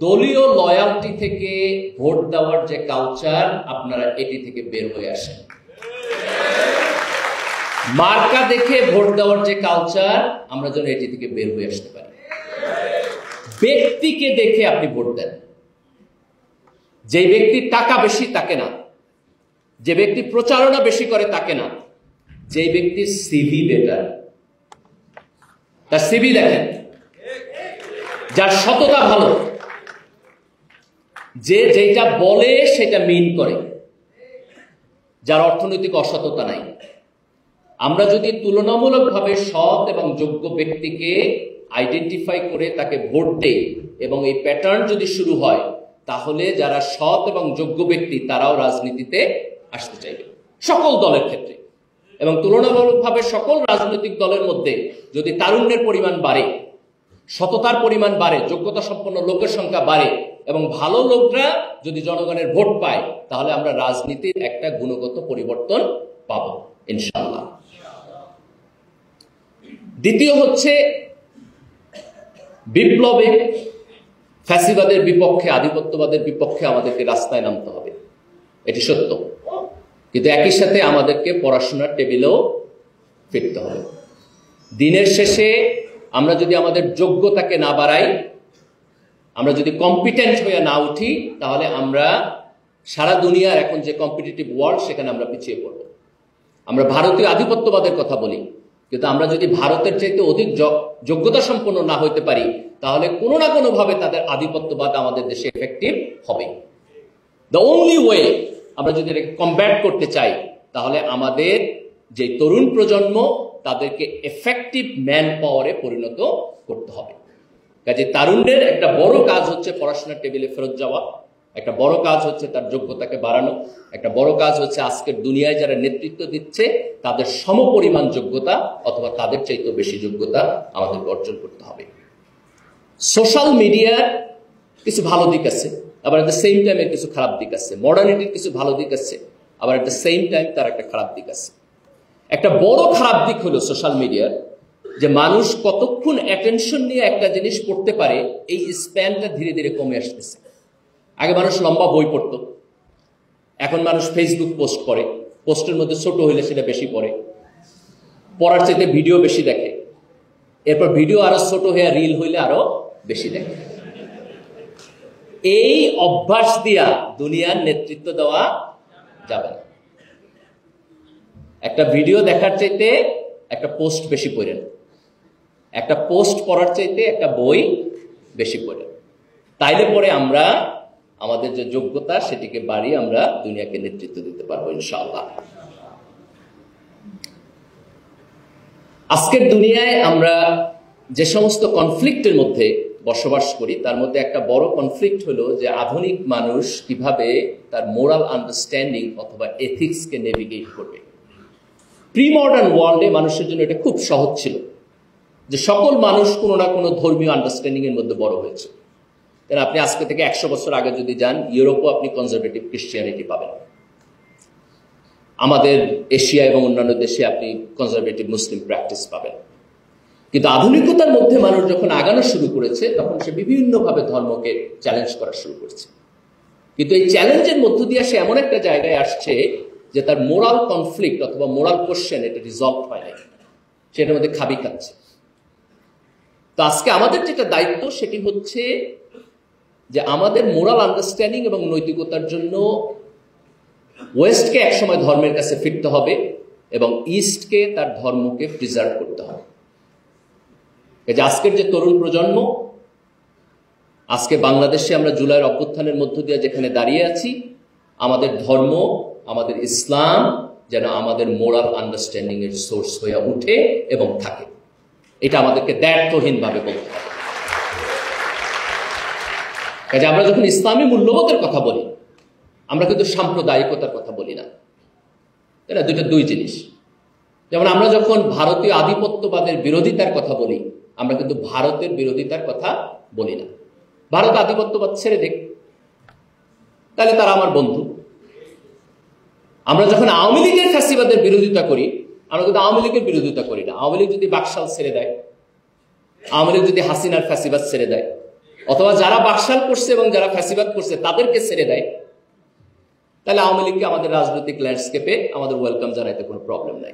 দলীয় লয়ালটি থেকে ভোট দেওয়ার যে কালচার, আপনারা এটি থেকে বের হয়ে আসেন। মার্কা দেখে ভোট দেওয়ার যে কালচার, আমরা যেন এটি থেকে বের হয়ে আসতে পারি। ব্যক্তিকে দেখে আপনি ভোট দেন। যে ব্যক্তির টাকা বেশি তাকে না, যে ব্যক্তি প্রচারণা বেশি করে তাকে না, যে ব্যক্তির সিভি বেটার, তার সিভি দেখেন, যার সততা ভালো, যে যেটা বলে সেটা মিন করে, যার অর্থনৈতিক অসততা নাই। আমরা যদি তুলনামূলকভাবে সৎ এবং যোগ্য ব্যক্তিকে আইডেন্টিফাই করে তাকে ভোট দেই এবং এই প্যাটার্ন যদি শুরু হয়, তাহলে যারা সৎ এবং যোগ্য ব্যক্তি তারাও রাজনীতিতে আসতে চাইবে সকল দলের ক্ষেত্রে। এবং তুলনামূলকভাবে সকল রাজনৈতিক দলের মধ্যে যদি তারুণ্যের পরিমাণ বাড়ে, সততার পরিমাণ বাড়ে, যোগ্যতা সম্পন্ন লোকের সংখ্যা বাড়ে এবং ভালো লোকরা যদি জনগণের ভোট পায়, তাহলে আমরা রাজনীতির একটা গুণগত পরিবর্তন পাব ইনশাআল্লাহ। দ্বিতীয় হচ্ছে বিপ্লবে ফ্যাসিবাদের বিপক্ষে, আধিপত্যবাদের বিপক্ষে আমাদেরকে রাস্তায় নামতে হবে, এটি সত্য। কিন্তু একই সাথে আমাদেরকে পড়াশোনার টেবিলেও ফিরতে হবে। দিনের শেষে আমরা যদি আমাদের যোগ্যতাকে না বাড়াই, আমরা যদি কম্পিটেন্ট হয়ে না উঠি, তাহলে আমরা সারা দুনিয়ার এখন যে কম্পিটিটিভ ওয়ার্ল্ড, সেখানে আমরা পিছিয়ে পড়ব। আমরা ভারতীয় আধিপত্যবাদের কথা বলি, কিন্তু আমরা যদি ভারতের চাইতে অধিক যোগ্যতা সম্পন্ন না হইতে পারি, তাহলে কোনো না কোনোভাবে তাদের আধিপত্যবাদ আমাদের দেশে এফেক্টিভ হবে। দ্য ওনলি ওয়ে আমরা যদি এটাকে কমব্যাট করতে চাই, তাহলে আমাদের যে তরুণ প্রজন্ম, তাদেরকে এফেক্টিভ ম্যান পাওয়ারে পরিণত করতে হবে। কাজে তারুণ্যের একটা বড় কাজ হচ্ছে পড়াশোনার টেবিলে ফেরত যাওয়া, একটা বড় কাজ হচ্ছে তার যোগ্যতাকে বাড়ানো, একটা বড় কাজ হচ্ছে আজকের দুনিয়ায় যারা নেতৃত্ব দিচ্ছে তাদের সমপরিমাণ যোগ্যতা অথবা তাদের চাইতেও বেশি যোগ্যতা আমাদেরকে অর্জন করতে হবে। সোশ্যাল মিডিয়ার কিছু ভালো দিক আছে, আবার এট দ্য সেম টাইম এর কিছু খারাপ দিক আছে। মডার্নিটির কিছু ভালো দিক আছে, আবার এট দ্য সেম টাইম তার একটা খারাপ দিক আছে। একটা বড় খারাপ দিক হলো সোশ্যাল মিডিয়ার, যে মানুষ কতক্ষণ অ্যাটেনশন নিয়ে একটা জিনিস পড়তে পারে, এই স্প্যানটা ধীরে ধীরে কমে আসতেছে। আগে মানুষ লম্বা বই পড়তো, এখন মানুষ ফেসবুক পোস্ট করে, পোস্টের মধ্যে ছোট হইলে সেটা বেশি পড়ে, পড়ার চাইতে ভিডিও বেশি দেখে, এরপর ভিডিও আরো ছোট হয়ে রিল হইলে আরো বেশি দেখে। এই অভ্যাস দিয়া দুনিয়ার নেতৃত্ব দেওয়া যাবে না। একটা ভিডিও দেখার চাইতে একটা পোস্ট বেশি পড়েন, একটা পোস্ট পড়ার চাইতে একটা বই বেশি পড়েন। তাইলে পরে আমরা আমাদের যে যোগ্যতা সেটিকে বাড়িয়ে আমরা দুনিয়াকে নেতৃত্ব দিতে পারবো ইনশাআল্লাহ। আজকের দুনিয়ায় আমরা যে সমস্ত কনফ্লিক্টের মধ্যে বসবাস করি, তার মধ্যে একটা বড় কনফ্লিক্ট হলো যে আধুনিক মানুষ কিভাবে তার মোরাল আন্ডারস্ট্যান্ডিং অথবা এথিক্সকে নেভিগেট করবে। প্রি মডার্ন ওয়ার্ল্ডে মানুষের জন্য এটা খুব সহজ ছিল যে সকল মানুষ কোনো না কোনো ধর্মীয় আন্ডারস্ট্যান্ডিং এর মধ্যে বড় হয়েছে। কারণ আপনি আজকে থেকে 100 বছর আগে যদি যান, ইউরোপও আপনি কনজারভেটিভ ক্রিশ্চিয়ানিটি পাবেন। আমাদের এশিয়া এবং অন্যান্য দেশে আপনি কনজারভেটিভ মুসলিম প্র্যাকটিস পাবেন। কিন্তু আধুনিকতার মধ্যে মানুষ যখন আগানো শুরু করেছে, তখন সে বিভিন্নভাবে ধর্মকে চ্যালেঞ্জ করা শুরু করেছে। কিন্তু এই চ্যালেঞ্জের মধ্য দিয়ে সে এমন একটা জায়গায় আসছে যে তার মোরাল কনফ্লিক্ট অথবা মোরাল কোশ্চেন এটা রিজলভ হয় নাই, সেটার মধ্যে খাবি খাচ্ছে। তো আজকে আমাদের যেটা দায়িত্ব সেটি হচ্ছে যে আমাদের মোরাল আন্ডারস্ট্যান্ডিং এবং নৈতিকতার জন্য ওয়েস্টকে একসময় ধর্মের কাছে ফিরতে হবে এবং ইস্টকে তার ধর্মকে প্রিজার্ভ করতে হবে। আজকের যে তরুণ প্রজন্ম, আজকে বাংলাদেশে আমরা জুলাইয়ের অভ্যুত্থানের মধ্য দিয়ে যেখানে দাঁড়িয়ে আছি, আমাদের ধর্ম, আমাদের ইসলাম যেন আমাদের মোরাল আন্ডারস্ট্যান্ডিং এর সোর্স হয়ে উঠে এবং থাকে। এটা আমাদেরকে দ্ব্যর্থহীনভাবে বলতে হবে। কাজে আমরা যখন ইসলামী মূল্যবোধের কথা বলি, আমরা কিন্তু সাম্প্রদায়িকতার কথা বলি না, তাই না? দুই জিনিস। যেমন আমরা যখন ভারতীয় আধিপত্যবাদের বিরোধিতার কথা বলি, আমরা কিন্তু ভারতের বিরোধিতার কথা বলি না। ভারত আধিপত্যবাদ ছেড়ে দেখ, তাহলে তারা আমার বন্ধু। আমরা যখন আওয়ামী লীগের ফ্যাসিবাদের বিরোধিতা করি, আমরা কিন্তু আওয়ামী লীগের বিরোধিতা করি না। আওয়ামী লীগ যদি বাকশাল ছেড়ে দেয়, আওয়ামী লীগ যদি হাসিনার ফ্যাসিবাদ ছেড়ে দেয়, অথবা যারা বাকশাল করছে এবং যারা ফ্যাসিবাদ করছে তাদেরকে ছেড়ে দেয়, তাহলে আওয়ামী লীগকে আমাদের রাজনৈতিক ল্যান্ডস্কেপে আমাদের ওয়েলকাম জানাইতে কোনো প্রবলেম নাই।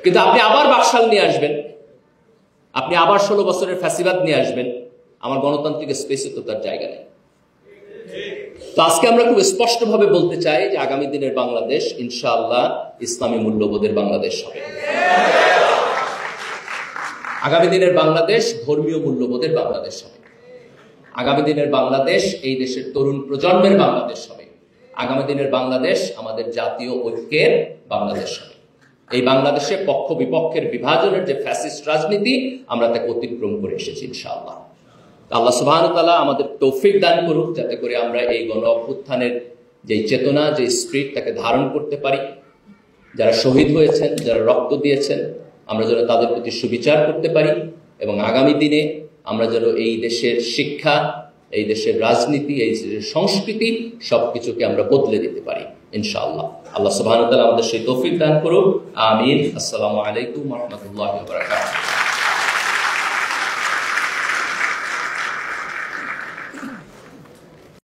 কিন্তু আপনি আবার বাকশাল নিয়ে আসবেন, আপনি আবার 16 বছরের ফ্যাসিবাদ নিয়ে আসবেন, আমার গণতান্ত্রিক স্পেসে তো তার জায়গা নেই। তো আজকে আমরা খুব স্পষ্টভাবে বলতে চাই যে আগামী দিনের বাংলাদেশ ইনশাআল্লাহ ইসলামী মূল্যবোধের বাংলাদেশ হবে। আগামী দিনের বাংলাদেশ ধর্মীয় মূল্যবোধের বাংলাদেশ হবে। আগামী দিনের বাংলাদেশ এই দেশের তরুণ প্রজন্মের বাংলাদেশ হবে। আগামী দিনের বাংলাদেশ আমাদের জাতীয় ঐক্যের বাংলাদেশ হবে। এই বাংলাদেশে পক্ষ বিপক্ষের বিভাজনের যে ফ্যাসিস্ট রাজনীতি, আমরা তাকে অতিক্রম করে এসেছি ইনশাআল্লাহ। আল্লাহ সুবহানাহু ওয়া তাআলা আমাদের তৌফিক দান করুক, যাতে করে আমরা এই গণ অভ্যুত্থানের যে চেতনা, যে স্পিরিট, তাকে ধারণ করতে পারি। যারা শহীদ হয়েছেন, যারা রক্ত দিয়েছেন, আমরা যেন তাদের প্রতি সুবিচার করতে পারি এবং আগামী দিনে আমরা যেন এই দেশের শিক্ষা, এই দেশের রাজনীতি, এই দেশের সংস্কৃতি সবকিছুকে আমরা বদলে দিতে পারি ইনশাআল্লাহ। আল্লাহ সুবহানাহু ওয়া তাআলা আমাদের সেই তৌফিক দান করুক। আমিন। আসসালামু আলাইকুম ওয়া রাহমাতুল্লাহি ওয়া বারাকাতুহু।